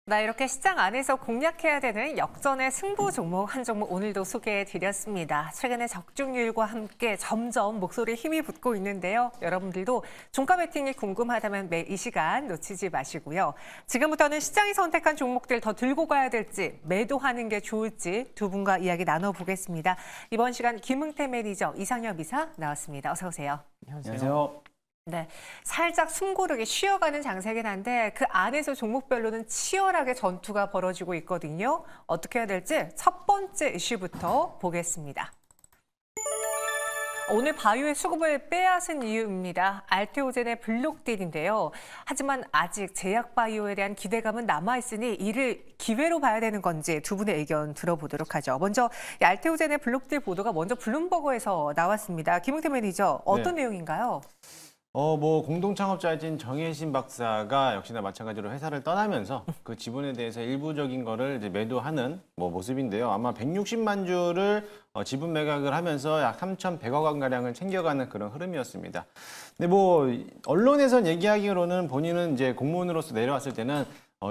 나 이렇게 시장 안에서 공략해야 되는 역전의 승부 종목 한 종목 오늘도 소개해 드렸습니다. 최근에 적중률과 함께 점점 목소리에 힘이 붙고 있는데요. 여러분들도 종가 베팅이 궁금하다면 매 이 시간 놓치지 마시고요. 지금부터는 시장이 선택한 종목들 더 들고 가야 될지 매도하는 게 좋을지 두 분과 이야기 나눠보겠습니다. 이번 시간 김응태 매니저, 이상엽 이사 나왔습니다. 어서 오세요. 안녕하세요. 네, 살짝 숨 고르게 쉬어가는 장세긴 한데 그 안에서 종목별로는 치열하게 전투가 벌어지고 있거든요. 어떻게 해야 될지 첫 번째 이슈부터 보겠습니다. 오늘 바이오의 수급을 빼앗은 이유입니다. 알테오젠의 블록딜인데요. 하지만 아직 제약바이오에 대한 기대감은 남아있으니 이를 기회로 봐야 되는 건지 두 분의 의견 들어보도록 하죠. 먼저 이 알테오젠의 블록딜 보도가 먼저 블룸버그에서 나왔습니다. 김웅태 매니저, 어떤 내용인가요? 공동 창업자이신 정혜신 박사가 역시나 마찬가지로 회사를 떠나면서 그 지분에 대해서 일부적인 거를 이제 매도하는 모습인데요. 아마 160만 주를 지분 매각을 하면서 약 3,100억 원 가량을 챙겨가는 그런 흐름이었습니다. 근데 언론에선 얘기하기로는 본인은 이제 공무원으로서 내려왔을 때는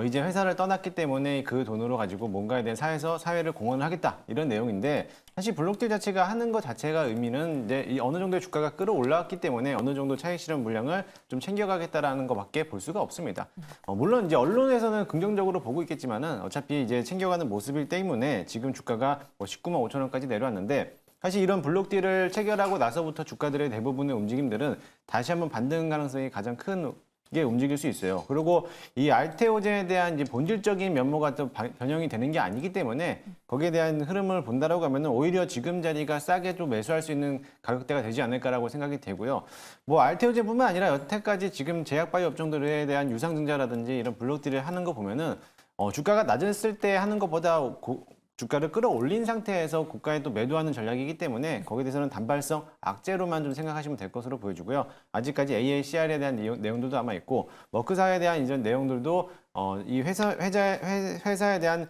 이제 회사를 떠났기 때문에 그 돈으로 가지고 뭔가에 대한 사회를 공헌을 하겠다 이런 내용인데, 사실 블록딜 자체가 하는 것 자체가 의미는 이제 어느 정도의 주가가 끌어올라왔기 때문에 어느 정도 차익 실현 물량을 좀 챙겨가겠다라는 것밖에 볼 수가 없습니다. 물론 이제 언론에서는 긍정적으로 보고 있겠지만은 어차피 이제 챙겨가는 모습이기 때문에 지금 주가가 19만 5천 원까지 내려왔는데, 사실 이런 블록딜을 체결하고 나서부터 주가들의 대부분의 움직임들은 다시 한번 반등 가능성이 가장 큰 게 움직일 수 있어요. 그리고 이 알테오젠에 대한 이제 본질적인 면모가 또 변형이 되는 게 아니기 때문에 거기에 대한 흐름을 본다라고 하면은 오히려 지금 자리가 싸게 좀 매수할 수 있는 가격대가 되지 않을까라고 생각이 되고요. 알테오젠뿐만 아니라 여태까지 지금 제약바이오 업종들에 대한 유상증자라든지 이런 블록딜을 하는 거 보면은 주가가 낮았을 때 하는 것보다 주가를 끌어올린 상태에서 고가에 또 매도하는 전략이기 때문에 거기에 대해서는 단발성 악재로만 좀 생각하시면 될 것으로 보여지고요. 아직까지 AACR에 대한 내용들도 아마 있고 머크사에 대한 이전 내용들도 이 회사에 대한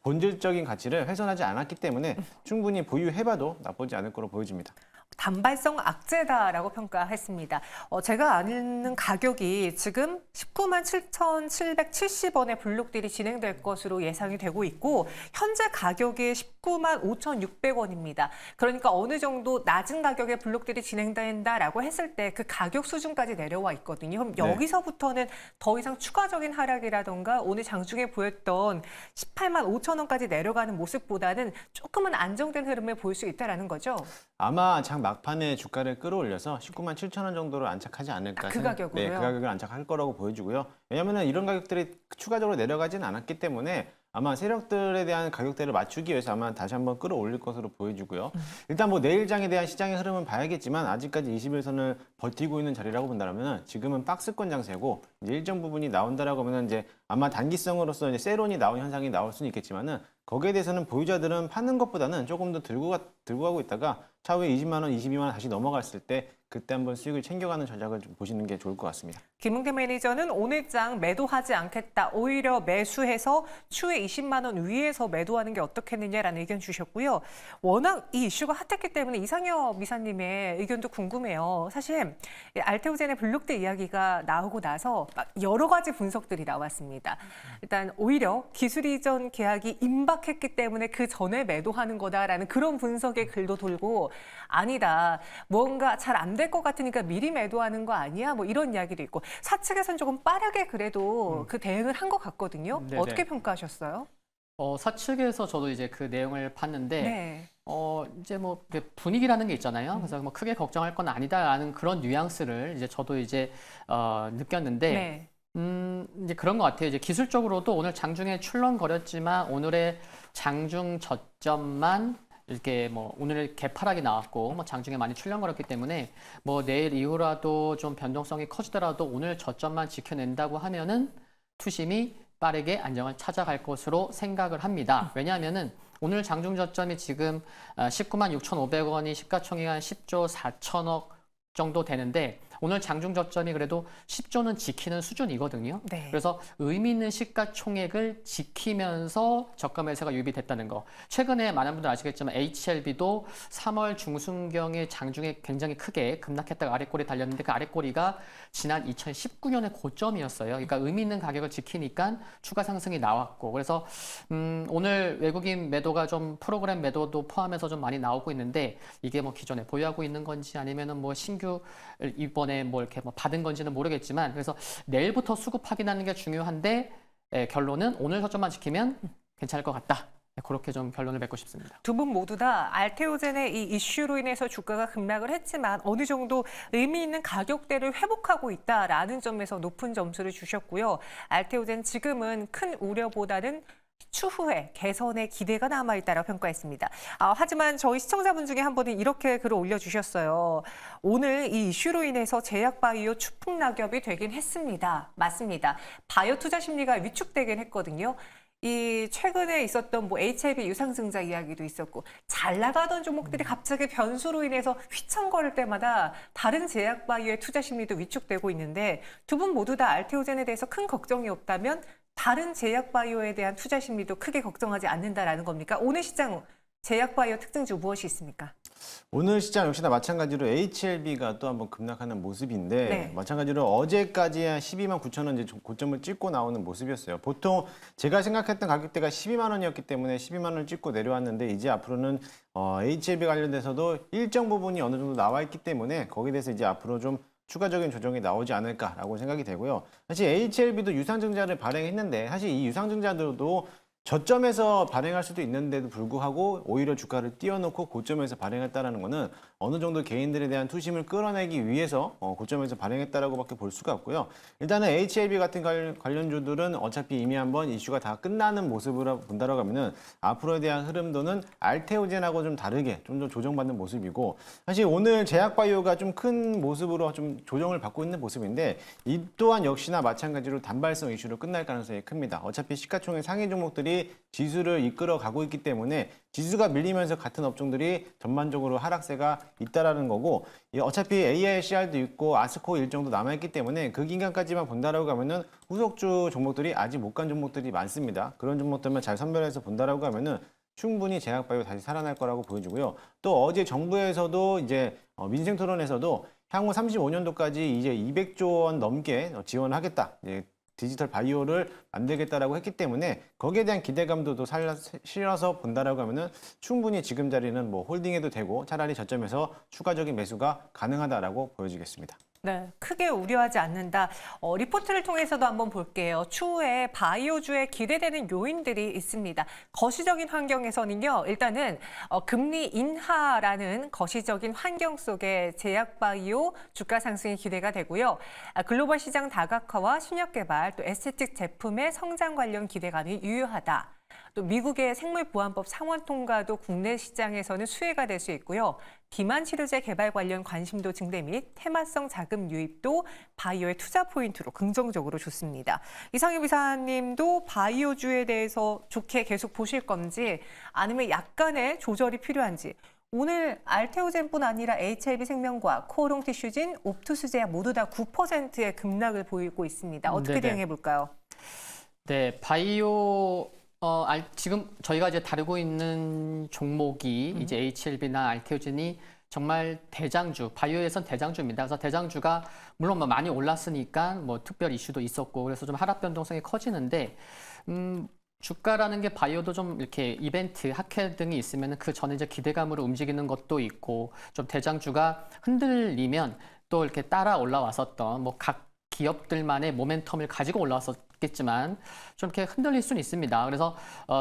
본질적인 가치를 훼손하지 않았기 때문에 충분히 보유해봐도 나쁘지 않을 거로 보여집니다. 단발성 악재다라고 평가했습니다. 제가 아는 가격이 지금 19만 7,770원에 블록딜이 진행될 것으로 예상이 되고 있고 현재 가격이 19만 5,600원입니다. 그러니까 어느 정도 낮은 가격에 블록딜이 진행된다라고 했을 때 그 가격 수준까지 내려와 있거든요. 그럼 여기서부터는 더 이상 추가적인 하락이라던가 오늘 장중에 보였던 18만 5천 원까지 내려가는 모습보다는 조금은 안정된 흐름을 보일 수 있다는 거죠. 아마 장 막판에 주가를 끌어올려서 19만 7천 원 정도로 안착하지 않을까. 그 가격으로요? 네, 그 가격을 안착할 거라고 보여지고요. 왜냐하면 이런 가격들이 추가적으로 내려가지는 않았기 때문에 아마 세력들에 대한 가격대를 맞추기 위해서 아마 다시 한번 끌어올릴 것으로 보여지고요. 일단 내일장에 대한 시장의 흐름은 봐야겠지만 아직까지 20일선을 버티고 있는 자리라고 본다면 지금은 박스권 장세고 이제 일정 부분이 나온다라고 하면 이제 아마 단기성으로서 이제 세론이 나온 현상이 나올 수는 있겠지만은 거기에 대해서는 보유자들은 파는 것보다는 조금 더 들고 가고 있다가 차후에 20만 원, 22만 원 다시 넘어갔을 때 그때 한번 수익을 챙겨가는 전략을 좀 보시는 게 좋을 것 같습니다. 김웅태 매니저는 오늘장 매도하지 않겠다. 오히려 매수해서 추후에 20만 원 위에서 매도하는 게 어떻겠느냐라는 의견 주셨고요. 워낙 이 이슈가 핫했기 때문에 이상엽 이사님의 의견도 궁금해요. 사실 알테오젠의 블록딜 이야기가 나오고 나서 여러 가지 분석들이 나왔습니다. 일단 오히려 기술 이전 계약이 임박했기 때문에 그 전에 매도하는 거다라는 그런 분석의 글도 돌고, 아니다, 뭔가 잘 안 될 것 같으니까 미리 매도하는 거 아니야? 이런 이야기도 있고, 사측에서는 조금 빠르게 그래도 그 대응을 한 것 같거든요. 네네. 어떻게 평가하셨어요? 사측에서 저도 이제 그 내용을 봤는데, 네. 이제 분위기라는 게 있잖아요. 그래서 크게 걱정할 건 아니다라는 그런 뉘앙스를 이제 저도 이제 느꼈는데, 네. 이제 그런 것 같아요. 이제 기술적으로도 오늘 장중에 출렁거렸지만 오늘의 장중 저점만 이렇게 오늘 개파락이 나왔고 장중에 많이 출렁거렸기 때문에 내일 이후라도 좀 변동성이 커지더라도 오늘 저점만 지켜낸다고 하면은 투심이 빠르게 안정을 찾아갈 것으로 생각을 합니다. 왜냐하면은 오늘 장중 저점이 지금 19만 6,500원이 시가총액 한 10조 4천억 정도 되는데 오늘 장중 저점이 그래도 10조는 지키는 수준이거든요. 네. 그래서 의미 있는 시가총액을 지키면서 저가 매수가 유입이 됐다는 거. 최근에 많은 분들 아시겠지만 HLB도 3월 중순경에 장중에 굉장히 크게 급락했다가 아래꼬리 달렸는데 그 아래꼬리가 지난 2019년의 고점이었어요. 그러니까 의미 있는 가격을 지키니까 추가 상승이 나왔고 그래서 오늘 외국인 매도가 좀 프로그램 매도도 포함해서 좀 많이 나오고 있는데 이게 뭐 기존에 보유하고 있는 건지 아니면은 뭐 신규 이번에 뭐 이렇게 뭐 받은 건지는 모르겠지만 그래서 내일부터 수급 확인하는 게 중요한데 결론은 오늘 저점만 지키면 괜찮을 것 같다. 그렇게 좀 결론을 맺고 싶습니다. 두 분 모두 다 알테오젠의 이 이슈로 인해서 주가가 급락을 했지만 어느 정도 의미 있는 가격대를 회복하고 있다라는 점에서 높은 점수를 주셨고요. 알테오젠 지금은 큰 우려보다는 추후에 개선의 기대가 남아있다라고 평가했습니다. 하지만 저희 시청자분 중에 한 분은 이렇게 글을 올려주셨어요. 오늘 이 이슈로 인해서 제약바이오 추풍 낙엽이 되긴 했습니다. 맞습니다. 바이오 투자 심리가 위축되긴 했거든요. 이 최근에 있었던 뭐 HLB 유상증자 이야기도 있었고 잘 나가던 종목들이 갑자기 변수로 인해서 휘청거릴 때마다 다른 제약바이오의 투자 심리도 위축되고 있는데 두 분 모두 다 알테오젠에 대해서 큰 걱정이 없다면 다른 제약바이오에 대한 투자 심리도 크게 걱정하지 않는다라는 겁니까? 오늘 시장 제약바이오 특징주 무엇이 있습니까? 오늘 시장 역시나 마찬가지로 HLB가 또 한번 급락하는 모습인데 네. 마찬가지로 어제까지 한 12만 9천 원 이제 고점을 찍고 나오는 모습이었어요. 보통 제가 생각했던 가격대가 12만 원이었기 때문에 12만 원을 찍고 내려왔는데 이제 앞으로는 HLB 관련돼서도 일정 부분이 어느 정도 나와 있기 때문에 거기에 대해서 이제 앞으로 좀 추가적인 조정이 나오지 않을까라고 생각이 되고요. 사실 HLB도 유상증자를 발행했는데 사실 이 유상증자들도 저점에서 발행할 수도 있는데도 불구하고 오히려 주가를 띄워놓고 고점에서 발행했다는 것은 어느 정도 개인들에 대한 투심을 끌어내기 위해서 고점에서 발행했다라고밖에 볼 수가 없고요. 일단은 HLB 같은 관련주들은 어차피 이미 한번 이슈가 다 끝나는 모습으로 본다라고 하면은 앞으로에 대한 흐름도는 알테오젠하고 좀 다르게 좀 더 조정받는 모습이고 사실 오늘 제약바이오가 좀 큰 모습으로 좀 조정을 받고 있는 모습인데 이 또한 역시나 마찬가지로 단발성 이슈로 끝날 가능성이 큽니다. 어차피 시가총액 상위 종목들이 지수를 이끌어 가고 있기 때문에 지수가 밀리면서 같은 업종들이 전반적으로 하락세가 있다라는 거고 어차피 AICR도 있고 아스코 일정도 남아있기 때문에 그 기간까지만 본다라고 하면은 후속주 종목들이 아직 못 간 종목들이 많습니다. 그런 종목들만 잘 선별해서 본다라고 하면은 충분히 제약바이오 다시 살아날 거라고 보여지고요. 또 어제 정부에서도 이제 민생 토론에서도 향후 35년도까지 이제 200조 원 넘게 지원하겠다. 디지털 바이오를 만들겠다라고 했기 때문에 거기에 대한 기대감도 또 실어서 본다라고 하면은 충분히 지금 자리는 뭐 홀딩해도 되고 차라리 저점에서 추가적인 매수가 가능하다라고 보여지겠습니다. 네, 크게 우려하지 않는다. 리포트를 통해서도 한번 볼게요. 추후에 바이오주에 기대되는 요인들이 있습니다. 거시적인 환경에서는요, 일단은 금리 인하라는 거시적인 환경 속에 제약바이오 주가 상승이 기대가 되고요. 글로벌 시장 다각화와 신약 개발, 또 에스테틱 제품의 성장 관련 기대감이 유효하다. 또 미국의 생물보안법 상원 통과도 국내 시장에서는 수혜가 될 수 있고요. 비만 치료제 개발 관련 관심도 증대 및 테마성 자금 유입도 바이오의 투자 포인트로 긍정적으로 좋습니다. 이상엽 이사님도 바이오주에 대해서 좋게 계속 보실 건지 아니면 약간의 조절이 필요한지 오늘 알테오젠뿐 아니라 HLB 생명과학, 코오롱 티슈진, 옵투스제약 모두 다 9%의 급락을 보이고 있습니다. 어떻게 대응해 볼까요? 네, 바이오 지금 저희가 이제 다루고 있는 종목이 이제 HLB나 알테오젠이 정말 대장주, 바이오에선 대장주입니다. 그래서 대장주가 물론 뭐 많이 올랐으니까 뭐 특별 이슈도 있었고 그래서 좀 하락 변동성이 커지는데 주가라는 게 바이오도 좀 이렇게 이벤트, 학회 등이 있으면 그 전에 이제 기대감으로 움직이는 것도 있고 좀 대장주가 흔들리면 또 이렇게 따라 올라왔었던 뭐 각 기업들만의 모멘텀을 가지고 올라왔었겠지만 좀 이렇게 흔들릴 수는 있습니다. 그래서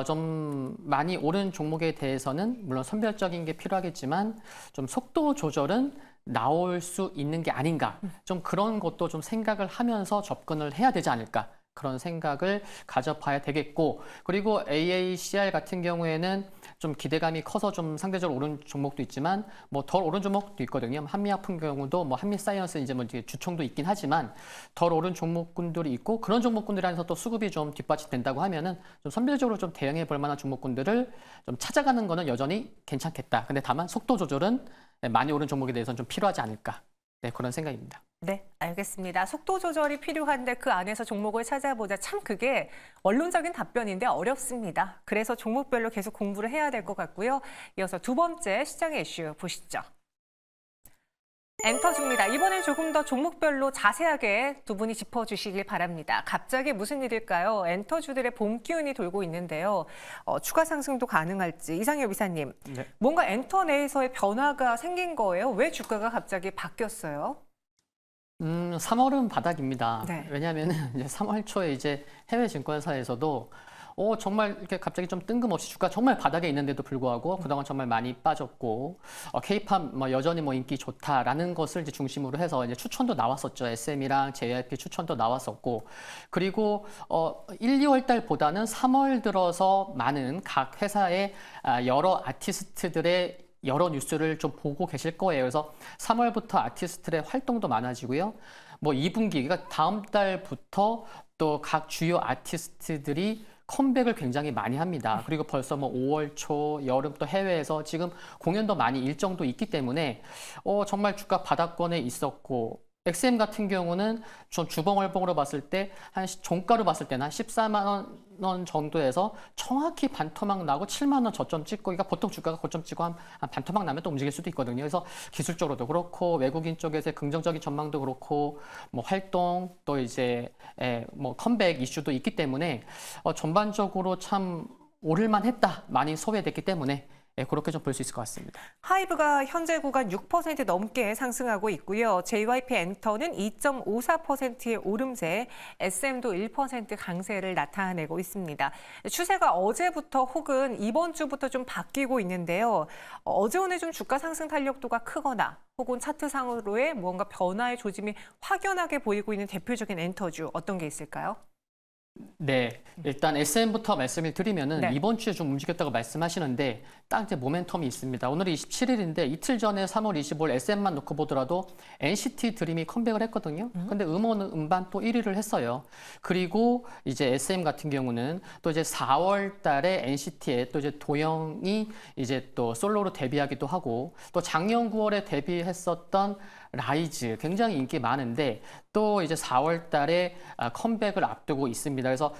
좀 많이 오른 종목에 대해서는 물론 선별적인 게 필요하겠지만 좀 속도 조절은 나올 수 있는 게 아닌가. 좀 그런 것도 좀 생각을 하면서 접근을 해야 되지 않을까. 그런 생각을 가져봐야 되겠고 그리고 AACR 같은 경우에는 좀 기대감이 커서 좀 상대적으로 오른 종목도 있지만 뭐 덜 오른 종목도 있거든요. 한미약품 경우도 뭐 한미사이언스 이제 뭐 주총도 있긴 하지만 덜 오른 종목군들이 있고 그런 종목군들 안에서 또 수급이 좀 뒷받침된다고 하면은 좀 선별적으로 좀 대응해 볼 만한 종목군들을 좀 찾아가는 거는 여전히 괜찮겠다. 근데 다만 속도 조절은 많이 오른 종목에 대해서는 좀 필요하지 않을까. 네, 그런 생각입니다. 네, 알겠습니다. 속도 조절이 필요한데 그 안에서 종목을 찾아보자. 참 그게 원론적인 답변인데 어렵습니다. 그래서 종목별로 계속 공부를 해야 될 것 같고요. 이어서 두 번째 시장의 이슈 보시죠. 엔터주입니다. 이번엔 조금 더 종목별로 자세하게 두 분이 짚어주시길 바랍니다. 갑자기 무슨 일일까요? 엔터주들의 봄 기운이 돌고 있는데요. 추가 상승도 가능할지. 이상엽 이사님, 네. 뭔가 엔터 내에서의 변화가 생긴 거예요? 왜 주가가 갑자기 바뀌었어요? 3월은 바닥입니다. 네. 왜냐하면 이제 3월 초에 이제 해외 증권사에서도 정말 이렇게 갑자기 좀 뜬금없이 주가 정말 바닥에 있는데도 불구하고 그동안 정말 많이 빠졌고 K-팝 여전히 인기 좋다라는 것을 이제 중심으로 해서 이제 추천도 나왔었죠. SM이랑 JYP 추천도 나왔었고 그리고 1, 2월 달보다는 3월 들어서 많은 각 회사의 여러 아티스트들의 여러 뉴스를 좀 보고 계실 거예요. 그래서 3월부터 아티스트들의 활동도 많아지고요. 2분기, 그러니까 다음 달부터 또 각 주요 아티스트들이 컴백을 굉장히 많이 합니다. 그리고 벌써 5월 초, 여름 또 해외에서 지금 공연도 많이 일정도 있기 때문에 정말 주가 바닥권에 있었고 XM 같은 경우는 좀 주봉월봉으로 봤을 때 한 종가로 봤을 때는 한 14만 원 정도에서 정확히 반토막 나고 7만 원 저점 찍고 그러니까 보통 주가가 고점 찍고 한 반토막 나면 또 움직일 수도 있거든요. 그래서 기술적으로도 그렇고 외국인 쪽에서의 긍정적인 전망도 그렇고 활동 또 이제 컴백 이슈도 있기 때문에 전반적으로 참 오를만 했다. 많이 소외됐기 때문에 그렇게 좀 볼 수 있을 것 같습니다. 하이브가 현재 구간 6% 넘게 상승하고 있고요. JYP 엔터는 2.54%의 오름세, SM도 1% 강세를 나타내고 있습니다. 추세가 어제부터 혹은 이번 주부터 좀 바뀌고 있는데요. 어제 오늘 좀 주가 상승 탄력도가 크거나 혹은 차트상으로의 무언가 변화의 조짐이 확연하게 보이고 있는 대표적인 엔터주 어떤 게 있을까요? 네, 일단 SM부터 말씀을 드리면은 네. 이번 주에 좀 움직였다고 말씀하시는데 딱 이제 모멘텀이 있습니다. 오늘이 27일인데 이틀 전에 3월 25일 SM만 놓고 보더라도 NCT 드림이 컴백을 했거든요. 근데 음원 음반 또 1위를 했어요. 그리고 이제 SM 같은 경우는 또 이제 4월 달에 NCT에 또 이제 도영이 이제 또 솔로로 데뷔하기도 하고 또 작년 9월에 데뷔했었던 라이즈 굉장히 인기 많은데 또 이제 4월 달에 컴백을 앞두고 있습니다. 그래서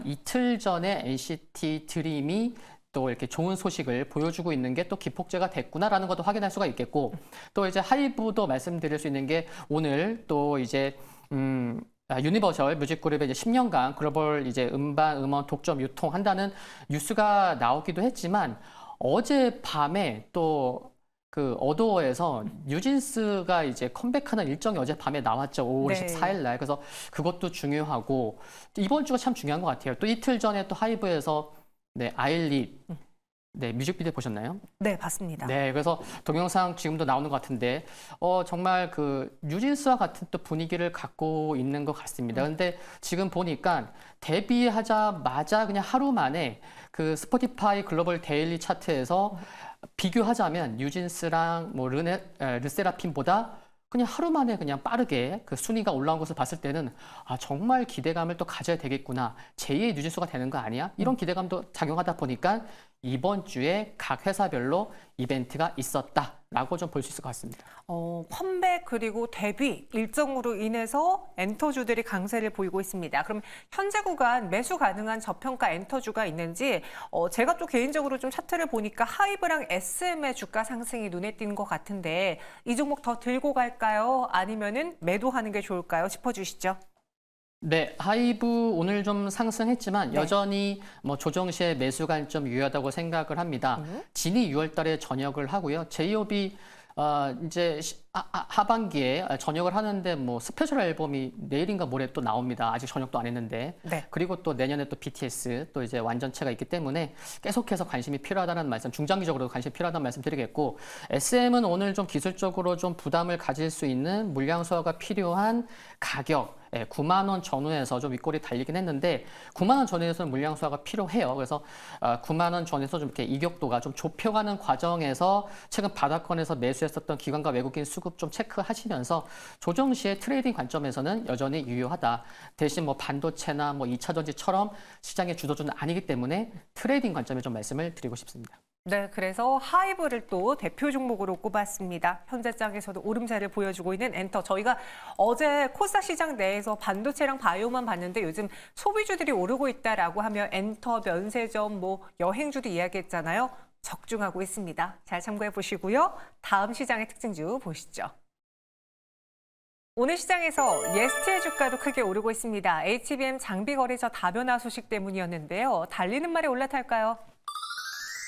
이틀 전에 NCT 드림이 또 이렇게 좋은 소식을 보여주고 있는 게 또 기폭제가 됐구나라는 것도 확인할 수가 있겠고 또 이제 하이브도 말씀드릴 수 있는 게 오늘 또 이제 유니버셜 뮤직그룹의 이제 10년간 글로벌 이제 음원 독점 유통한다는 뉴스가 나오기도 했지만 어제 밤에 또 그 어도어에서 뉴진스가 이제 컴백하는 일정이 어제 밤에 나왔죠. 5월 네. 24일 날. 그래서 그것도 중요하고 이번 주가 참 중요한 것 같아요. 또 이틀 전에 또 하이브에서 아일릿 뮤직비디오 보셨나요? 네, 봤습니다. 네, 그래서 동영상 지금도 나오는 것 같은데 정말 그 뉴진스와 같은 또 분위기를 갖고 있는 것 같습니다. 근데 지금 보니까 데뷔하자마자 그냥 하루 만에 그 스포티파이 글로벌 데일리 차트에서 비교하자면 뉴진스랑 르세라핌보다 그냥 하루 만에 그냥 빠르게 그 순위가 올라온 것을 봤을 때는 정말 기대감을 또 가져야 되겠구나. 제2의 뉴진스가 되는 거 아니야? 이런 기대감도 작용하다 보니까 이번 주에 각 회사별로 이벤트가 있었다라고 좀 볼 수 있을 것 같습니다. 컴백 그리고 데뷔 일정으로 인해서 엔터주들이 강세를 보이고 있습니다. 그럼 현재 구간 매수 가능한 저평가 엔터주가 있는지 제가 또 개인적으로 좀 차트를 보니까 하이브랑 SM의 주가 상승이 눈에 띄는 것 같은데 이 종목 더 들고 갈까요? 아니면은 매도하는 게 좋을까요? 짚어주시죠. 네, 하이브 오늘 좀 상승했지만 여전히 조정 시에 매수 관점 유효하다고 생각을 합니다. 진이 6월 달에 전역을 하고요. 제이홉이 이제 하반기에 전역을 하는데 스페셜 앨범이 내일인가 모레 또 나옵니다. 아직 전역도 안 했는데. 네. 그리고 또 내년에 또 BTS 또 이제 완전체가 있기 때문에 계속해서 관심이 필요하다는 말씀, 중장기적으로 관심이 필요하다는 말씀 드리겠고 SM은 오늘 좀 기술적으로 좀 부담을 가질 수 있는 물량 소화가 필요한 가격 9만 원 전후에서 좀 윗골이 달리긴 했는데 9만 원 전후에서는 물량 소화가 필요해요. 그래서 9만 원 전에서 좀 이렇게 이격도가 좀 좁혀가는 과정에서 최근 바닥권에서 매수했었던 기관과 외국인 수급 좀 체크하시면서 조정 시에 트레이딩 관점에서는 여전히 유효하다. 대신 반도체나 2차 전지처럼 시장의 주도주는 아니기 때문에 트레이딩 관점에 좀 말씀을 드리고 싶습니다. 네, 그래서 하이브를 또 대표 종목으로 꼽았습니다. 현재장에서도 오름세를 보여주고 있는 엔터. 저희가 어제 코스닥 시장 내에서 반도체랑 바이오만 봤는데 요즘 소비주들이 오르고 있다라고 하며 엔터, 면세점, 여행주도 이야기했잖아요. 적중하고 있습니다. 잘 참고해 보시고요. 다음 시장의 특징주 보시죠. 오늘 시장에서 예스트의 주가도 크게 오르고 있습니다. HBM 장비 거래처 다변화 소식 때문이었는데요. 달리는 말에 올라탈까요?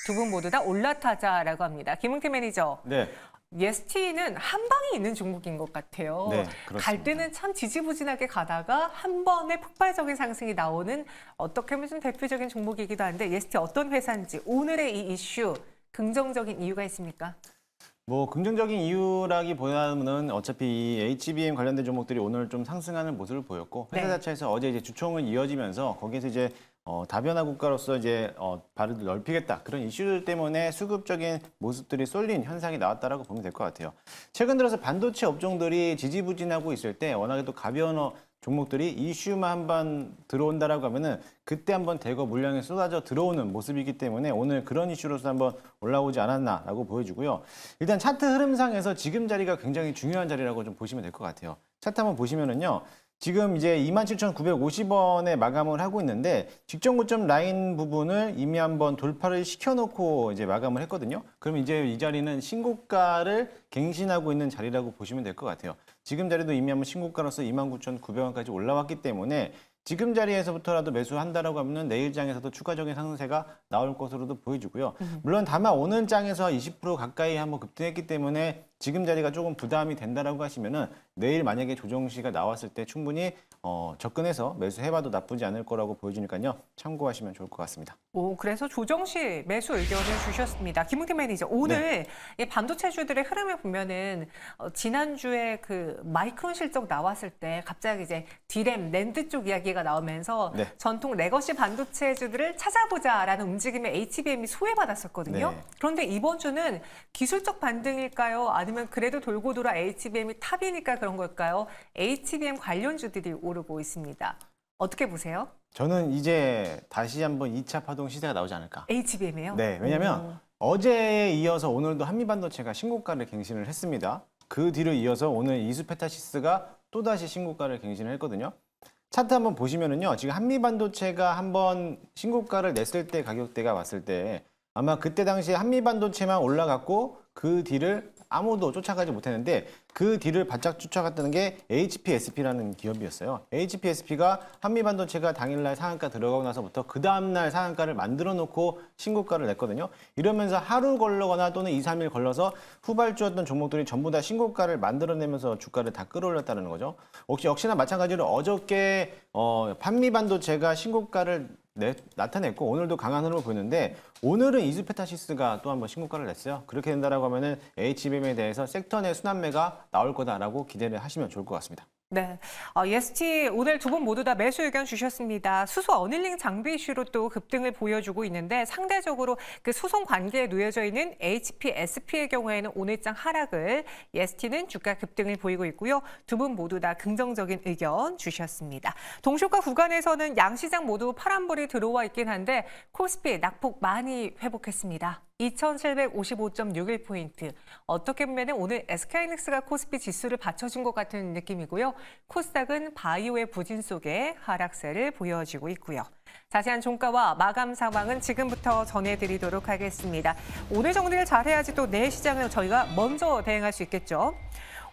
두 분 모두 다 올라타자라고 합니다. 김은태 매니저. 네. 예스티는 한 방이 있는 종목인 것 같아요. 네, 그렇습니다. 갈 때는 참 지지부진하게 가다가 한 번에 폭발적인 상승이 나오는 어떻게 보면 좀 대표적인 종목이기도 한데 예스티 어떤 회사인지 오늘의 이 이슈 긍정적인 이유가 있습니까? 긍정적인 이유라기보다는 어차피 이 HBM 관련된 종목들이 오늘 좀 상승하는 모습을 보였고 회사 네. 자체에서 어제 이제 주총은 이어지면서 거기에서 이제 다변화 국가로서 이제 발을 넓히겠다 그런 이슈들 때문에 수급적인 모습들이 쏠린 현상이 나왔다라고 보면 될 것 같아요. 최근 들어서 반도체 업종들이 지지부진하고 있을 때 워낙에 또 가벼운 종목들이 이슈만 한번 들어온다라고 하면은 그때 한번 대거 물량이 쏟아져 들어오는 모습이기 때문에 오늘 그런 이슈로서 한번 올라오지 않았나라고 보여주고요. 일단 차트 흐름상에서 지금 자리가 굉장히 중요한 자리라고 좀 보시면 될 것 같아요. 차트 한번 보시면은요. 지금 이제 27,950원에 마감을 하고 있는데 직전 고점 라인 부분을 이미 한번 돌파를 시켜놓고 이제 마감을 했거든요. 그럼 이제 이 자리는 신고가를 갱신하고 있는 자리라고 보시면 될 것 같아요. 지금 자리도 이미 한번 신고가로서 29,900원까지 올라왔기 때문에 지금 자리에서부터라도 매수한다라고 하면은 내일 장에서도 추가적인 상승세가 나올 것으로도 보여지고요. 물론 다만 오늘 장에서 20% 가까이 한번 급등했기 때문에 지금 자리가 조금 부담이 된다라고 하시면은 내일 만약에 조정시가 나왔을 때 충분히 접근해서 매수해봐도 나쁘지 않을 거라고 보여주니까요. 참고하시면 좋을 것 같습니다. 그래서 조정시 매수 의견을 주셨습니다. 김은태 매니저, 오늘 이 반도체주들의 흐름을 보면은 지난주에 그 마이크론 실적 나왔을 때 갑자기 이제 디램, 낸드 쪽 이야기가 나오면서 네. 전통 레거시 반도체주들을 찾아보자라는 움직임에 HBM이 소외받았었거든요. 네. 그런데 이번 주는 기술적 반등일까요? 아니면 그래도 돌고 돌아 HBM이 탑이니까 그런 걸까요? HBM 관련주들이 오르고 있습니다. 어떻게 보세요? 저는 이제 다시 한번 2차 파동 시세가 나오지 않을까. HBM이요? 네, 왜냐면 어제에 이어서 오늘도 한미반도체가 신고가를 갱신을 했습니다. 그 뒤를 이어서 오늘 이수페타시스가 또다시 신고가를 갱신을 했거든요. 차트 한번 보시면은요. 지금 한미반도체가 한번 신고가를 냈을 때 가격대가 왔을 때 아마 그때 당시에 한미반도체만 올라갔고 그 뒤를 아무도 쫓아가지 못했는데 그 뒤를 바짝 쫓아갔다는 게 HPSP라는 기업이었어요. HPSP가 한미반도체가 당일날 상한가 들어가고 나서부터 그 다음날 상한가를 만들어 놓고 신고가를 냈거든요. 이러면서 하루 걸러거나 또는 2, 3일 걸러서 후발주였던 종목들이 전부 다 신고가를 만들어내면서 주가를 다 끌어올렸다는 거죠. 역시나 마찬가지로 어저께 한미반도체가 신고가를 나타냈고 오늘도 강한 흐름을 보였는데 오늘은 이수페타시스가 또 한번 신고가를 냈어요. 그렇게 된다라고 하면은 HBM에 대해서 섹터 내 순환매가 나올 거다라고 기대를 하시면 좋을 것 같습니다. 네, 예스티 오늘 두 분 모두 다 매수 의견 주셨습니다. 수소 어닐링 장비 이슈로 또 급등을 보여주고 있는데 상대적으로 그 수송 관계에 놓여져 있는 HPSP의 경우에는 오늘장 하락을, 예스티는 주가 급등을 보이고 있고요. 두 분 모두 다 긍정적인 의견 주셨습니다. 동시가 구간에서는 양시장 모두 파란불이 들어와 있긴 한데 코스피 낙폭 많이 회복했습니다. 2,755.61포인트. 어떻게 보면 오늘 SK하이닉스가 코스피 지수를 받쳐준 것 같은 느낌이고요. 코스닥은 바이오의 부진 속에 하락세를 보여주고 있고요. 자세한 종가와 마감 상황은 지금부터 전해드리도록 하겠습니다. 오늘 정리를 잘해야지 또 내일 시장을 저희가 먼저 대응할 수 있겠죠.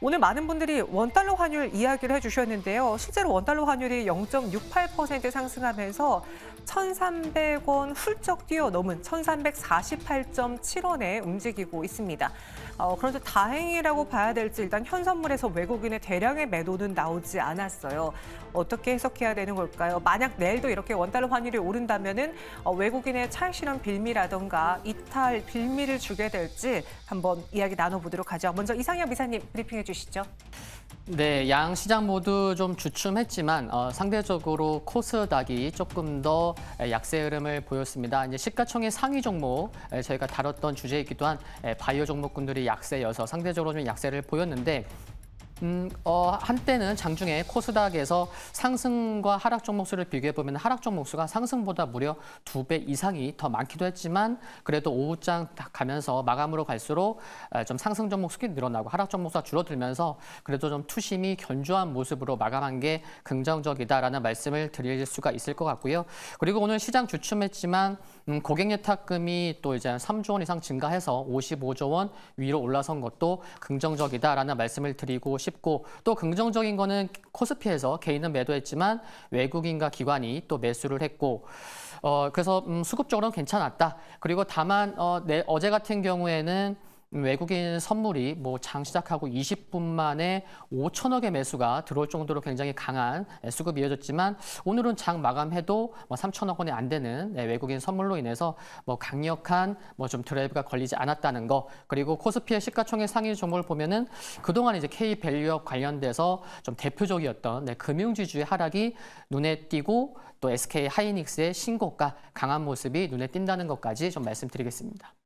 오늘 많은 분들이 원달러 환율 이야기를 해주셨는데요. 실제로 원달러 환율이 0.68% 상승하면서 1,300원 훌쩍 뛰어넘은 1,348.7원에 움직이고 있습니다. 그런데 다행이라고 봐야 될지 일단 현선물에서 외국인의 대량의 매도는 나오지 않았어요. 어떻게 해석해야 되는 걸까요? 만약 내일도 이렇게 원달러 환율이 오른다면은 외국인의 차익 실현 빌미라던가 이탈 빌미를 주게 될지 한번 이야기 나눠보도록 하죠. 먼저 이상엽 이사님 브리핑해 주시죠. 네, 양 시장 모두 좀 주춤했지만 상대적으로 코스닥이 조금 더 약세 흐름을 보였습니다. 이제 시가총액 상위 종목 저희가 다뤘던 주제이기도 한 바이오 종목군들이 약세여서 상대적으로 좀 약세를 보였는데 한때는 장중에 코스닥에서 상승과 하락 종목수를 비교해 보면 하락 종목수가 상승보다 무려 2배 이상이 더 많기도 했지만 그래도 오후장 딱 가면서 마감으로 갈수록 좀 상승 종목수가 늘어나고 하락 종목수가 줄어들면서 그래도 좀 투심이 견조한 모습으로 마감한 게 긍정적이다라는 말씀을 드릴 수가 있을 것 같고요. 그리고 오늘 시장 주춤했지만 고객예탁금이 또 이제 3조 원 이상 증가해서 55조 원 위로 올라선 것도 긍정적이다라는 말씀을 드리고 싶고 또 긍정적인 거는 코스피에서 개인은 매도했지만 외국인과 기관이 또 매수를 했고 그래서 수급적으로는 괜찮았다. 그리고 다만 어제 같은 경우에는 외국인 선물이 뭐 장 시작하고 20분 만에 5천억의 매수가 들어올 정도로 굉장히 강한 수급이 이어졌지만 오늘은 장 마감해도 뭐 3천억 원이 안 되는 외국인 선물로 인해서 뭐 강력한 뭐 좀 드라이브가 걸리지 않았다는 거 그리고 코스피의 시가총액 상위 종목을 보면은 그동안 이제 K밸류업 관련돼서 좀 대표적이었던 금융지주의 하락이 눈에 띄고 또 SK 하이닉스의 신고가 강한 모습이 눈에 띈다는 것까지 좀 말씀드리겠습니다.